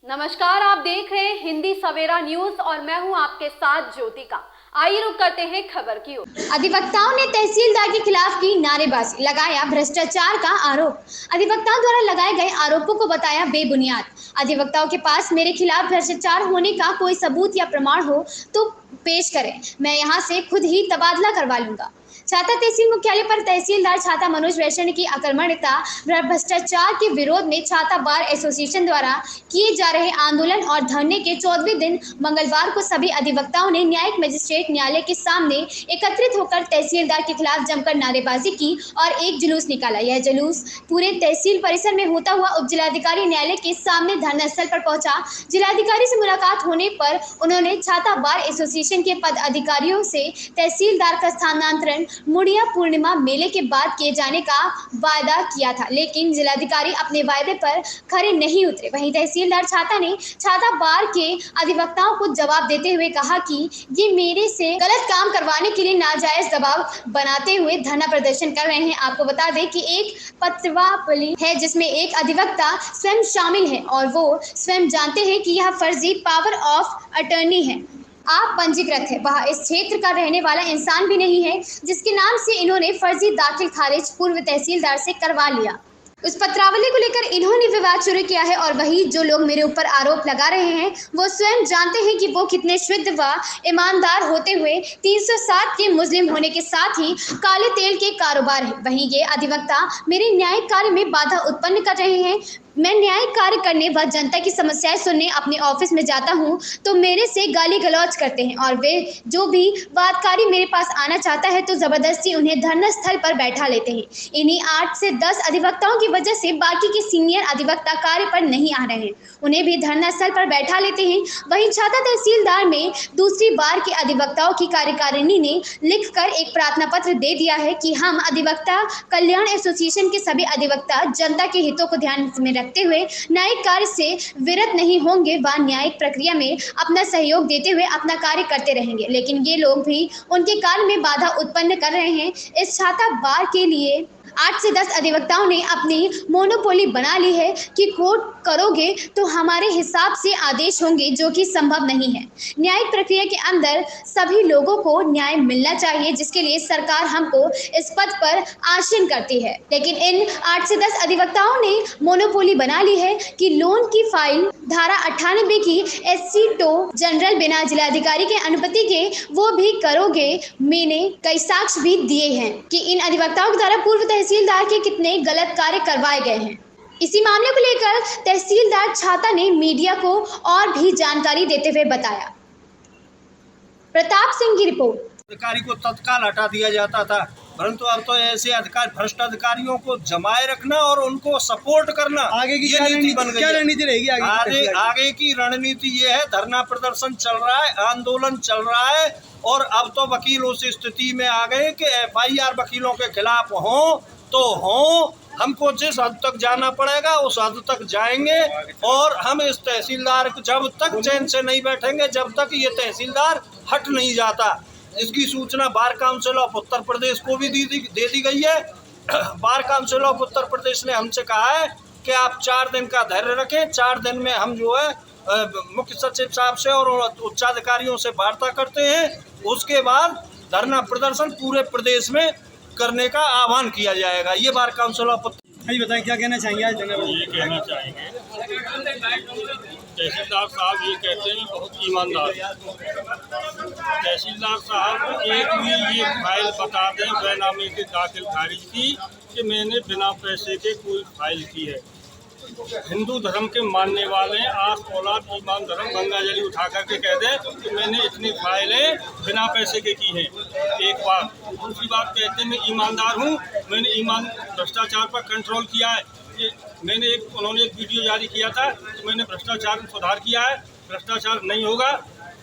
नमस्कार, आप देख रहे हैं हिंदी सवेरा न्यूज और मैं हूं आपके साथ ज्योतिका। आइए रुक करते हैं खबर की ओर। अधिवक्ताओं ने तहसीलदार के खिलाफ की नारेबाजी, लगाया भ्रष्टाचार का आरोप। अधिवक्ताओं द्वारा लगाए गए आरोपों को बताया बेबुनियाद। अधिवक्ताओं के पास मेरे खिलाफ भ्रष्टाचार होने का कोई सबूत या प्रमाण हो तो पेश करें, मैं यहाँ से खुद ही तबादला करवा लूंगा। छाता तहसील मुख्यालय पर तहसीलदार छाता मनोज वैश्य की आक्रामकता व भ्रष्टाचार के विरोध में छाता बार एसोसिएशन द्वारा किए जा रहे आंदोलन और धरने के 14वें दिन मंगलवार को सभी अधिवक्ताओं ने न्यायिक मजिस्ट्रेट न्यायालय के सामने एकत्रित होकर तहसीलदार के खिलाफ जमकर नारेबाजी की और एक जुलूस निकाला। यह जुलूस पूरे तहसील परिसर में होता हुआ उप जिलाधिकारी न्यायालय के सामने धरना स्थल पर पहुंचा। जिलाधिकारी से मुलाकात होने पर उन्होंने छाता बार एसोसिएशन के पदाधिकारियों से तहसीलदार का स्थानांतरण मुड़िया पूर्णिमा मेले के बाद किए जाने का वायदा किया था, लेकिन जिलाधिकारी अपने वायदे पर खरे नहीं उतरे। वहीं तहसीलदार छाता ने छाता बार के अधिवक्ताओं को जवाब देते हुए कहा कि ये मेरे से गलत काम करवाने के लिए नाजायज दबाव बनाते हुए धरना प्रदर्शन कर रहे हैं। आपको बता दें कि एक पत्रावली है जिसमें एक अधिवक्ता स्वयं शामिल है और वो स्वयं जानते हैं कि यह फर्जी पावर ऑफ अटर्नी है। आप पंजीकृत है, वह इस क्षेत्र का रहने वाला इंसान भी नहीं है जिसके नाम से इन्होंने फर्जी दाखिल खारिज पूर्व तहसीलदार से करवा लिया। उस पत्रावली को लेकर इन्होंने विवाद शुरू किया है और वही जो लोग मेरे ऊपर आरोप लगा रहे हैं वो स्वयं जानते हैं कि वो कितने शुद्ध व ईमानदार होते हुए 307 के मुस्लिम होने के साथ ही काले तेल के कारोबार है। वहीं ये अधिवक्ता मेरे न्यायिक कार्य में बाधा उत्पन्न कर रहे हैं। मैं न्यायिक कार्य करने व जनता की समस्याएं सुनने अपने ऑफिस में जाता हूं तो मेरे से गाली गलौज करते हैं और वे जो भी वादकारी मेरे पास आना चाहता है तो जबरदस्ती उन्हें धरना स्थल पर बैठा लेते हैं। इन्हीं 8 से 10 अधिवक्ताओं की वजह से बाकी के सीनियर अधिवक्ता कार्य पर नहीं आ रहे हैं, उन्हें भी धरना स्थल पर बैठा लेते हैं। वहीं छाता तहसीलदार में दूसरी बार के अधिवक्ताओं की कार्यकारिणी ने लिखकर एक प्रार्थना पत्र दे दिया है कि हम अधिवक्ता कल्याण एसोसिएशन के सभी अधिवक्ता जनता के हितों को ध्यान में रखते हुए न्यायिक कार्य से विरत नहीं होंगे व न्यायिक प्रक्रिया में अपना सहयोग देते हुए अपना कार्य करते रहेंगे। लेकिन ये लोग भी उनके कार्य में बाधा उत्पन्न कर रहे हैं। इस छाता बार के लिए 8 से 10 अधिवक्ताओं ने अपनी मोनोपोली बना ली है कि कोर्ट करोगे तो हमारे हिसाब से आदेश होंगे, जो कि संभव नहीं है। न्यायिक प्रक्रिया के अंदर सभी लोगों को न्याय मिलना चाहिए, जिसके लिए सरकार हमको इस पद पर आसीन करती है। लेकिन इन 8 से 10 अधिवक्ताओं ने मोनोपोली बना ली है कि लोन की फाइल धारा 98 की SC टो जनरल बिना जिलाधिकारी के अनुमति के वो भी करोगे। मैंने कई साक्ष्य भी दिए हैं कि इन अधिवक्ताओं के द्वारा पूर्व तहसीलदार के कितने गलत कार्य करवाए गए हैं। इसी मामले को लेकर तहसीलदार छाता ने मीडिया को और भी जानकारी देते हुए बताया। प्रताप सिंह की रिपोर्ट। अधिकारी को तत्काल हटा दिया जाता था, परंतु अब तो ऐसे अधिकारी भ्रष्ट अधिकारियों को जमाए रखना और उनको सपोर्ट करना आगे की ये नीति बन गई। क्या रणनीति रहेगी? आगे की रणनीति ये है, धरना प्रदर्शन चल रहा है, आंदोलन चल रहा है और अब तो वकील उस स्थिति में आ गए कि FIR वकीलों के खिलाफ हो तो हो, हमको जिस हद तक जाना पड़ेगा उस हद तक जाएंगे और हम इस तहसीलदार जब तक चैन से नहीं बैठेंगे जब तक ये तहसीलदार हट नहीं जाता। इसकी सूचना bar council of Uttar Pradesh को भी दे दी गई है। Bar council of Uttar Pradesh ने हमसे कहा है कि आप 4 दिन का धैर्य रखें, 4 दिन में हम जो है मुख्य सचिव साहब से और उच्चाधिकारियों से वार्ता करते हैं। उसके बाद धरना प्रदर्शन पूरे प्रदेश में करने का आह्वान किया जाएगा। ये बार काउंसिल ऑफ बताएं, क्या कहना चाहेंगे आज? ये कहना चाहेंगे तहसीलदार साहब ये कहते हैं बहुत ईमानदार। तहसीलदार साहब एक भी ये फाइल बता दें बैनामे के दाखिल खारिज की कि मैंने बिना पैसे के कोई फाइल की है। हिंदू धर्म के मानने वाले आस औलाद ईमान धर्म गंगा जली उठा करके कह दें कि मैंने इतनी फाइलें बिना पैसे के की हैं। एक बात। दूसरी बात कहते हैं मैं ईमानदार हूँ, मैंने भ्रष्टाचार पर कंट्रोल किया है। उन्होंने एक वीडियो जारी किया था कि मैंने भ्रष्टाचार में सुधार किया है, भ्रष्टाचार नहीं होगा।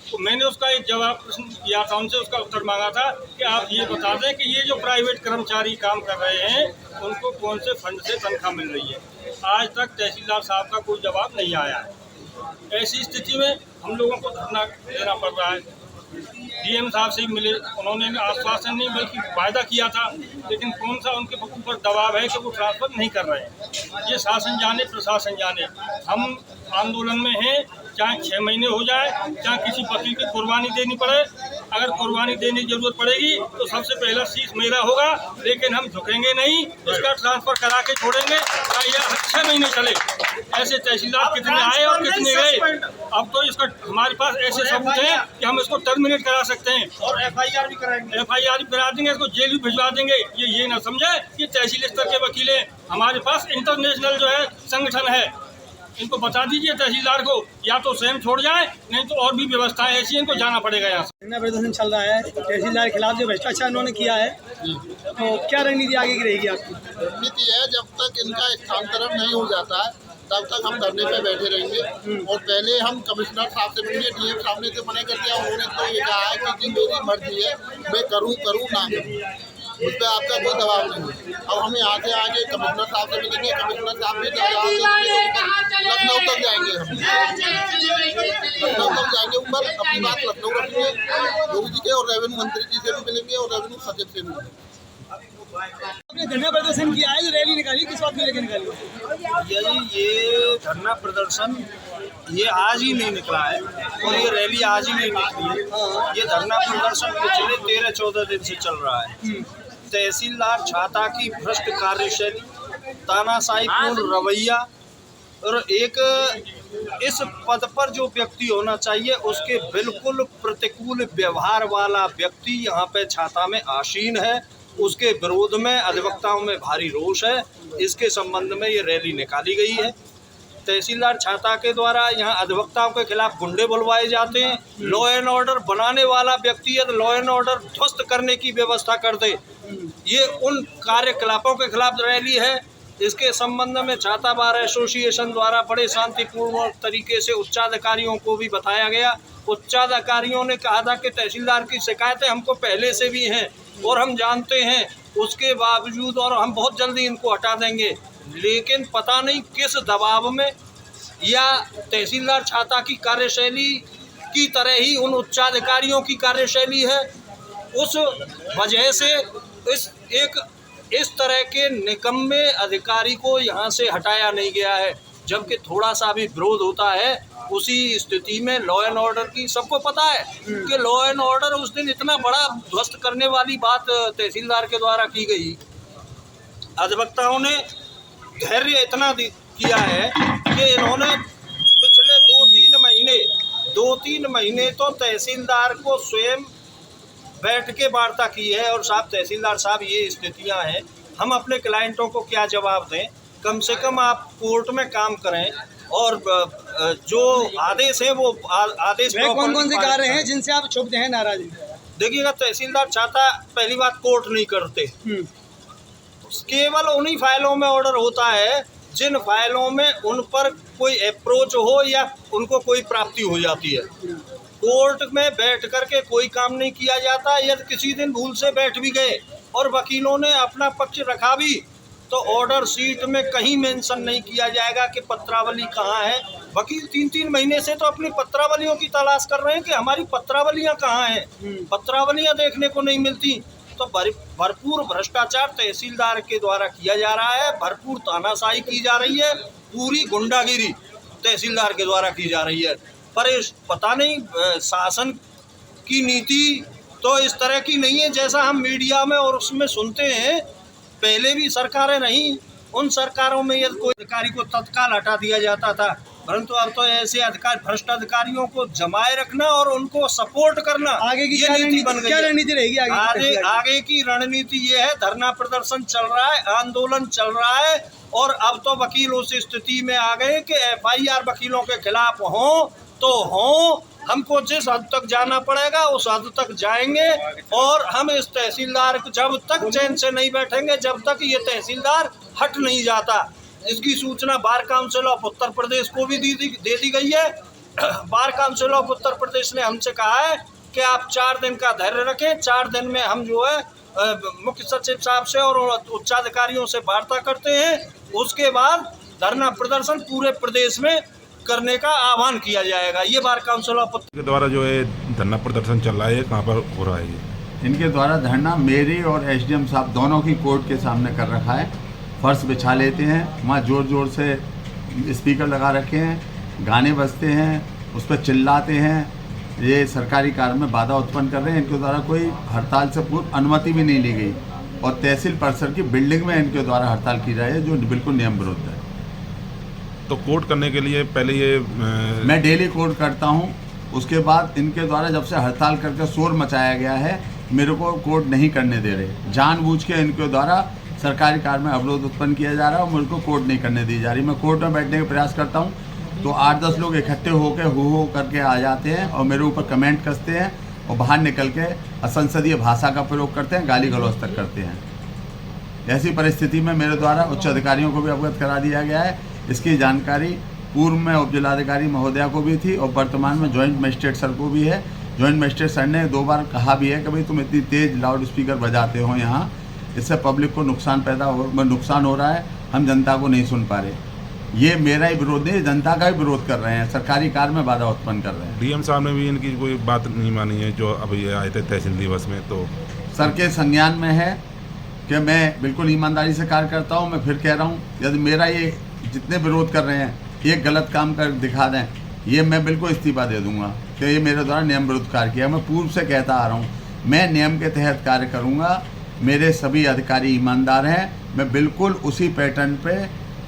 तो मैंने उसका एक जवाब प्रश्न किया था, उनसे उसका उत्तर मांगा था कि आप ये बता दें कि ये जो प्राइवेट कर्मचारी काम कर रहे हैं उनको कौन से फंड से तनख्वाह मिल रही है। आज तक तहसीलदार साहब का कोई जवाब नहीं आया है। ऐसी स्थिति में हम लोगों को धरना देना पड़ रहा है। DM साहब से मिले, उन्होंने आश्वासन नहीं बल्कि वायदा किया था, लेकिन कौन सा उनके ऊपर दबाव है कि वो ट्रांसफर नहीं कर रहे हैं। ये शासन जाने प्रशासन जाने। हम आंदोलन में हैं, चाहे 6 महीने हो जाए, चाहे किसी वकील की कुर्बानी देनी पड़े। अगर कुर्बानी देने की जरूरत पड़ेगी तो सबसे पहला शीश मेरा होगा, लेकिन हम झुकेंगे नहीं। इसका ट्रांसफर करा के छोड़ेंगे, या 6 महीने चले। ऐसे तहसीलदार कितने आए और कितने गए। अब तो इसका हमारे पास ऐसे सबूत हैं कि हम इसको टर्मिनेट करा सकते हैं और FIR भी कराएंगे। FIR भी करा देंगे, इसको जेल भी भिजवा देंगे। ये ना समझे कि तहसील स्तर के वकील हैं। हमारे पास इंटरनेशनल जो है संगठन है, इनको बता दीजिए तहसीलदार को, या तो स्वयं छोड़ जाए, नहीं तो और भी व्यवस्था ऐसी है, इनको जाना पड़ेगा यहाँ से। धरना प्रदर्शन चल रहा है तहसीलदार के खिलाफ, जो भ्रष्टाचार उन्होंने किया है, तो क्या रणनीति आगे की रहेगी आपकी? रणनीति है, जब तक इनका स्थानांतरण नहीं हो जाता है तब तक हम धरने पे बैठे रहेंगे। और पहले हम कमिश्नर साहब से मिलेंगे, DM साहब ने तो मना कर दिया। उन्होंने तो ये कहा है कि मेरी मर्जी है, मैं करूँ ना करूँ, उस पर आपका कोई दबाव नहीं है। अब हम यहाँ से आगे कमिश्नर साहब से मिलेंगे, कमिश्नर साहब भी लखनऊ तक जाएंगे। हम लखनऊ तक जाएंगे, ऊपर अपनी बात लखनऊ रखेंगे, योगी जी के और रेवेन्यू मंत्री जी से भी मिलेंगे और रेवेन्यू सचिव से भी मिलेंगे। आपने धरना प्रदर्शन किया है, जो रैली निकाली, किस बात को लेकर निकाली? ये धरना प्रदर्शन ये आज ही नहीं निकला है और ये रैली आज ही नहीं निकली है। ये धरना प्रदर्शन पिछले 13-14 दिन से चल रहा है। तहसीलदार छाता की भ्रष्ट कार्यशैली, तानाशाहीपूर्ण रवैया और एक इस पद पर जो व्यक्ति होना चाहिए उसके बिल्कुल प्रतिकूल व्यवहार वाला व्यक्ति यहाँ पे छाता में आसीन है। उसके विरोध में अधिवक्ताओं में भारी रोष है। इसके संबंध में ये रैली निकाली गई है। तहसीलदार छाता के द्वारा यहाँ अधिवक्ताओं के खिलाफ गुंडे बुलवाए जाते हैं। लॉ एंड ऑर्डर बनाने वाला व्यक्ति है तो लॉ एंड ऑर्डर ध्वस्त करने की व्यवस्था कर दे। ये उन कार्यकलापों के खिलाफ रैली है। इसके संबंध में छाता बार एसोसिएशन द्वारा बड़े शांतिपूर्ण तरीके से उच्चाधिकारियों को भी बताया गया। उच्चाधिकारियों ने कहा था कि तहसीलदार की शिकायतें हमको पहले से भी हैं और हम जानते हैं, उसके बावजूद और हम बहुत जल्दी इनको हटा देंगे। लेकिन पता नहीं किस दबाव में या तहसीलदार छाता की कार्यशैली की तरह ही उन उच्चाधिकारियों की कार्यशैली है, उस वजह से इस तरह के निकम्मे अधिकारी को यहाँ से हटाया नहीं गया है। जबकि थोड़ा सा भी विरोध होता है उसी स्थिति में लॉ एंड ऑर्डर की सबको पता है कि लॉ एंड ऑर्डर उस दिन इतना बड़ा ध्वस्त करने वाली बात तहसीलदार के द्वारा की गई। अधिवक्ताओं ने धैर्य इतना किया है कि इन्होंने पिछले 2-3 महीने तो तहसीलदार को स्वयं बैठ के वार्ता की है। और साहब तहसीलदार साहब, ये स्थितियां हैं, हम अपने क्लाइंटों को क्या जवाब दें? कम से कम आप कोर्ट में काम करें और जो आदेश है वो आदेश कौन से कार्य हैं जिनसे आप क्षुब्ध हैं, नाराज हैं? देखिएगा, तहसीलदार चाहता पहली बात कोर्ट नहीं करते, केवल उन्हीं फाइलों में ऑर्डर होता है जिन फाइलों में उन पर कोई अप्रोच हो या उनको कोई प्राप्ति हो जाती है। कोर्ट में बैठ करके कोई काम नहीं किया जाता। यदि किसी दिन भूल से बैठ भी गए और वकीलों ने अपना पक्ष रखा भी तो ऑर्डर शीट में कहीं मेंशन नहीं किया जाएगा कि पत्रावली कहाँ है। वकील 3-3 महीने से तो अपनी पत्रावलियों की तलाश कर रहे हैं कि हमारी पत्रावलियाँ कहाँ हैं। पत्रावलियाँ देखने को नहीं मिलती। तो भरपूर भ्रष्टाचार तहसीलदार के द्वारा किया जा रहा है, भरपूर तानाशाही की जा रही है, पूरी गुंडागिरी तहसीलदार के द्वारा की जा रही है। पर इस पता नहीं शासन की नीति तो इस तरह की नहीं है जैसा हम मीडिया में और उसमें सुनते हैं। पहले भी सरकारें रहीं, उन सरकारों में यदि कोई अधिकारी को तत्काल हटा दिया जाता था, परंतु अब तो ऐसे अधिकारी भ्रष्ट अधिकारियों को जमाए रखना और उनको सपोर्ट करना आगे की ये नीति बन गई। क्या रणनीति रहेगी आगे की रणनीति ये है, धरना प्रदर्शन चल रहा है, आंदोलन चल रहा है और अब तो वकील उस स्थिति में आ गए कि FIR वकीलों के खिलाफ हो तो हो, हमको जिस हद तक जाना पड़ेगा उस हद तक जाएंगे। और हम इस तहसीलदार को जब तक चैन से नहीं बैठेंगे, जब तक ये तहसीलदार हट नहीं जाता। इसकी सूचना bar council of Uttar Pradesh को भी दे दी गई है। Bar council of Uttar Pradesh ने हमसे कहा है कि आप 4 दिन का धैर्य रखें। 4 दिन में हम जो है मुख्य सचिव साहब से और उच्चाधिकारियों से वार्ता करते हैं। उसके बाद धरना प्रदर्शन पूरे प्रदेश में करने का आह्वान किया जाएगा। ये बार काउंसिल ऑफ के द्वारा जो है धरना प्रदर्शन चल रहा है, कहाँ पर हो रहा है ये? इनके द्वारा धरना मेरी और SDM साहब दोनों की कोर्ट के सामने कर रखा है। फर्श बिछा लेते हैं, वहाँ जोर जोर से स्पीकर लगा रखे हैं गाने बजते हैं, उस पर चिल्लाते हैं, ये सरकारी कार्य में बाधा उत्पन्न कर रहे हैं। इनके द्वारा कोई हड़ताल से पूर्व अनुमति भी नहीं ली गई और तहसील परिसर की बिल्डिंग में इनके द्वारा हड़ताल की जाए जो बिल्कुल नियम विरुद्ध है। तो कोर्ट करने के लिए पहले ये मैं डेली कोर्ट करता हूँ, उसके बाद इनके द्वारा जब से हड़ताल करके शोर मचाया गया है मेरे को कोर्ट नहीं करने दे रहे। जानबूझ के इनके द्वारा सरकारी कार्य में अवरोध उत्पन्न किया जा रहा है और मुझे को कोर्ट नहीं करने दी जा रही। मैं कोर्ट में बैठने का प्रयास करता हूँ तो 8-10 लोग इकट्ठे होकर हो करके आ जाते हैं और मेरे ऊपर कमेंट कसते हैं और बाहर निकल के असंसदीय भाषा का प्रयोग करते हैं, गाली गलौज तक करते हैं। ऐसी परिस्थिति में मेरे द्वारा उच्च अधिकारियों को भी अवगत करा दिया गया है। इसकी जानकारी पूर्व में उप जिलाधिकारी महोदया को भी थी और वर्तमान में जॉइंट मजिस्ट्रेट सर को भी है। जॉइंट मजिस्ट्रेट सर ने 2 बार कहा भी है कि भाई तुम इतनी तेज़ लाउड स्पीकर बजाते हो यहाँ, इससे पब्लिक को नुकसान हो रहा है, हम जनता को नहीं सुन पा रहे। ये मेरा ही विरोध नहीं, जनता का ही विरोध कर रहे हैं, सरकारी कार्य में बाधा उत्पन्न कर रहे हैं। डीएम साहब ने भी इनकी कोई बात नहीं मानी है जो अभी आए थे तहसील दिवस में। तो सर के संज्ञान में है कि मैं बिल्कुल ईमानदारी से कार्य करता हूँ। मैं फिर कह रहा हूँ यदि मेरा ये जितने विरोध कर रहे हैं एक गलत काम कर दिखा दें, ये मैं बिल्कुल इस्तीफा दे दूंगा कि ये मेरे द्वारा नियम विरुद्ध कार्य किया। मैं पूर्व से कहता आ रहा हूँ मैं नियम के तहत कार्य करूँगा, मेरे सभी अधिकारी ईमानदार हैं, मैं बिल्कुल उसी पैटर्न पे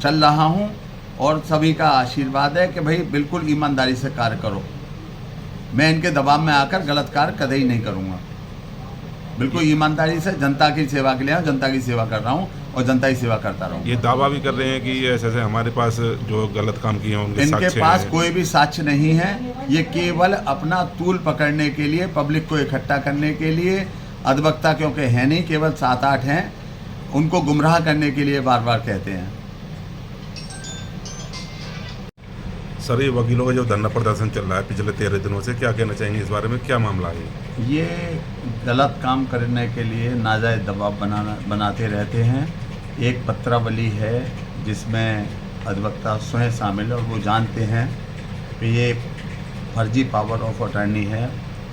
चल रहा हूँ और सभी का आशीर्वाद है कि भाई बिल्कुल ईमानदारी से कार्य करो। मैं इनके दबाव में आकर गलत कार्य कभी नहीं करूँगा। बिल्कुल ईमानदारी से जनता की सेवा के लिए जनता की सेवा कर रहा हूँ और जनता की सेवा करता रहूँ। ये दावा भी कर रहे हैं कि ऐसे ऐसे हमारे पास जो गलत काम किए होंगे इनके पास कोई भी साक्ष्य नहीं है। ये केवल अपना तूल पकड़ने के लिए, पब्लिक को इकट्ठा करने के लिए, अधिवक्ता क्योंकि है नहीं, केवल 7-8 हैं, उनको गुमराह करने के लिए बार बार कहते हैं। सर ये वकीलों का जो धरना प्रदर्शन चल रहा है पिछले 13 दिनों से, क्या कहना चाहेंगे इस बारे में, क्या मामला है? ये गलत काम करने के लिए नाजायज़ दबाव बनाते रहते हैं। एक पत्रावली है जिसमें अधिवक्ता स्वयं शामिल और वो जानते हैं कि ये फर्जी पावर ऑफ अटर्नी है,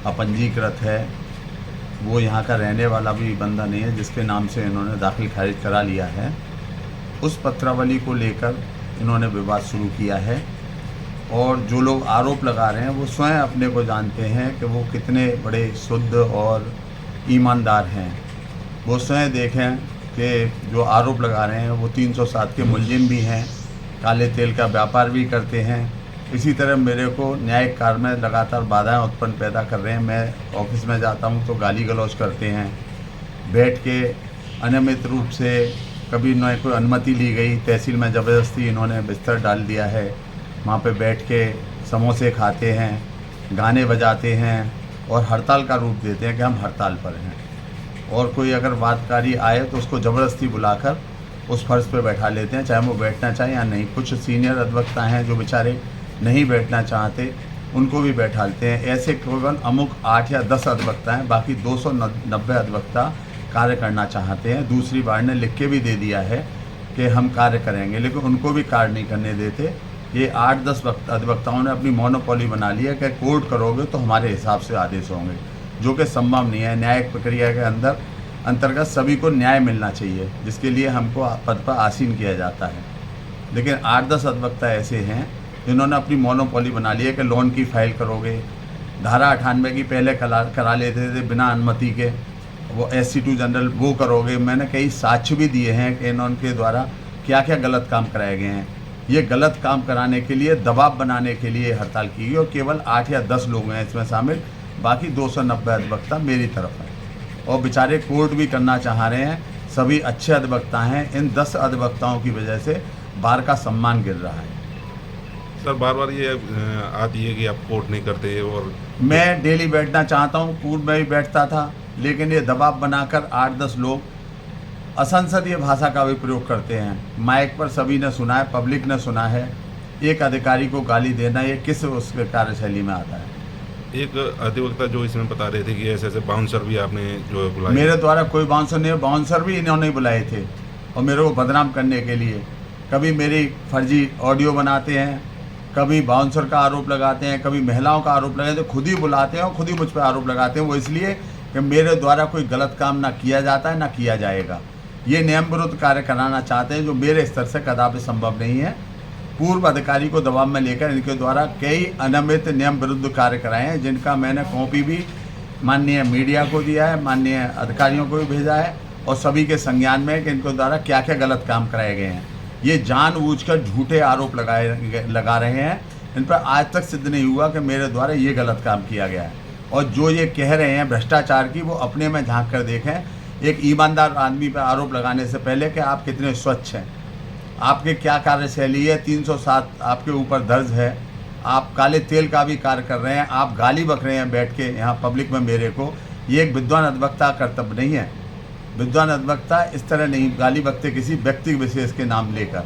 अपंजीकृत है, वो यहाँ का रहने वाला भी बंदा नहीं है जिसके नाम से इन्होंने दाखिल खारिज करा लिया है। उस पत्रावली को लेकर इन्होंने विवाद शुरू किया है और जो लोग आरोप लगा रहे हैं वो स्वयं अपने को जानते हैं कि वो कितने बड़े शुद्ध और ईमानदार हैं। वो स्वयं देखें कि जो आरोप लगा रहे हैं वो 307 के मुलजिम भी हैं, काले तेल का व्यापार भी करते हैं। इसी तरह मेरे को न्यायिक कार्य में लगातार बाधाएं उत्पन्न पैदा कर रहे हैं। मैं ऑफिस में जाता हूं तो गाली गलौज करते हैं, बैठ के अनियमित रूप से कभी न कोई अनुमति ली गई, तहसील में ज़बरदस्ती इन्होंने बिस्तर डाल दिया है, वहाँ पे बैठ के समोसे खाते हैं, गाने बजाते हैं और हड़ताल का रूप देते हैं कि हम हड़ताल पर हैं। और कोई अगर वादकारी आए तो उसको ज़बरदस्ती बुलाकर उस फर्श पे बैठा लेते हैं, चाहे वो बैठना चाहे या नहीं। कुछ सीनियर अधिवक्ता हैं जो बेचारे नहीं बैठना चाहते, उनको भी बैठाते हैं। ऐसे केवल अमुक 8 या 10 अधिवक्ता हैं, बाकी 290 अधिवक्ता कार्य करना चाहते हैं। दूसरी बार ने लिख के भी दे दिया है कि हम कार्य करेंगे, लेकिन उनको भी कार्य नहीं करने देते। ये 8-10 अधिवक्ताओं ने अपनी मोनोपोली बना लिया कि कोर्ट करोगे तो हमारे हिसाब से आदेश होंगे, जो कि संभव नहीं है। न्यायिक प्रक्रिया के अंतर्गत सभी को न्याय मिलना चाहिए, जिसके लिए हमको पद पर आसीन किया जाता है। लेकिन 8-10 अधिवक्ता ऐसे हैं जिन्होंने अपनी मोनोपोली बना ली है कि लोन की फाइल करोगे, धारा 98 की पहले करा लेते थे बिना अनुमति के, वो SC2 जनरल वो करोगे। मैंने कई साक्ष्य भी दिए हैं कि इनके द्वारा क्या क्या गलत काम कराए गए हैं। ये गलत काम कराने के लिए, दबाव बनाने के लिए हड़ताल की गई और केवल 8 या 10 लोग हैं इसमें शामिल, बाकी 290 अधिवक्ता मेरी तरफ हैं और बेचारे कोर्ट भी करना चाह रहे हैं। सभी अच्छे अधिवक्ता हैं, इन 10 अधिवक्ताओं की वजह से बार का सम्मान गिर रहा है। सर बार बार ये आती है कि आप कोर्ट नहीं करते और मैं डेली बैठना चाहता हूँ, पूर्व में भी बैठता था, लेकिन ये दबाव बनाकर 8-10 लोग असंसदीय भाषा का भी प्रयोग करते हैं। माइक पर सभी ने सुना है, पब्लिक ने सुना है। एक अधिकारी को गाली देना ये किस उसके कार्यशैली में आता है? एक अधिवक्ता जो इसमें बता रहे थे कि ऐसे ऐसे बाउंसर भी आपने जो बुलाए। मेरे द्वारा कोई बाउंसर नहीं, बाउंसर भी इन्होंने बुलाए थे और मेरे को बदनाम करने के लिए। कभी मेरी फर्जी ऑडियो बनाते हैं, कभी बाउंसर का आरोप लगाते हैं, कभी महिलाओं का आरोप लगाते हैं, खुद ही बुलाते हैं और खुद ही मुझ पर आरोप लगाते हैं। वो इसलिए कि मेरे द्वारा कोई गलत काम ना किया जाता है ना किया जाएगा। ये नियम विरुद्ध कार्य कराना चाहते हैं, जो मेरे स्तर से कदापि संभव नहीं है। पूर्व अधिकारी को दबाव में लेकर इनके द्वारा कई अनियमित नियम विरुद्ध कार्य कराए हैं, जिनका मैंने कॉपी भी माननीय मीडिया को दिया है, माननीय अधिकारियों को भी भेजा है और सभी के संज्ञान में है कि इनके द्वारा क्या क्या गलत काम कराए गए हैं। ये जानबूझकर झूठे आरोप लगा रहे हैं। इन पर आज तक सिद्ध नहीं हुआ कि मेरे द्वारा ये गलत काम किया गया है। और जो ये कह रहे हैं भ्रष्टाचार की, वो अपने में झांक कर देखें। एक ईमानदार आदमी पर आरोप लगाने से पहले कि आप कितने स्वच्छ हैं, आपके क्या कार्यशैली है, 307 आपके ऊपर दर्ज है, आप काले तेल का भी कार्य कर रहे हैं, आप गाली बक रहे हैं बैठ के यहाँ पब्लिक में मेरे को। ये एक विद्वान अधिवक्ता कर्तव्य नहीं है। विद्वान अधिवक्ता इस तरह नहीं गाली बकते किसी व्यक्ति विशेष के नाम लेकर।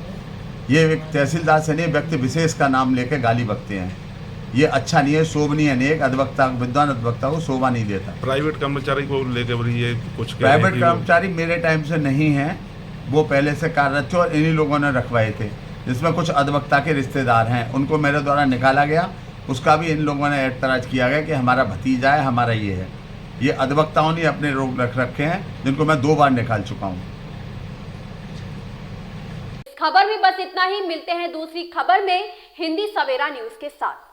ये एक तहसीलदार से नहीं, व्यक्ति विशेष का नाम लेकर गाली बकते हैं। ये अच्छा नहीं है, शोभनीय नहीं है। अधिवक्ता, विद्वान अधिवक्ता को शोभा नहीं देता। प्राइवेट कर्मचारी को लेकर ये कुछ प्राइवेट कर्मचारी मेरे टाइम से नहीं है, वो पहले से कार्यरत थे और इन्हीं लोगों ने रखवाए थे, जिसमें कुछ अधिवक्ता के रिश्तेदार हैं, उनको मेरे द्वारा निकाला गया। उसका भी इन लोगों ने एतराज किया गया कि हमारा भतीजा है, हमारा ये है। ये अधिवक्ताओं ने अपने रोग रख रखे हैं, जिनको मैं 2 बार निकाल चुका हूँ। इस खबर में बस इतना ही। मिलते हैं दूसरी खबर में हिंदी सवेरा न्यूज के साथ।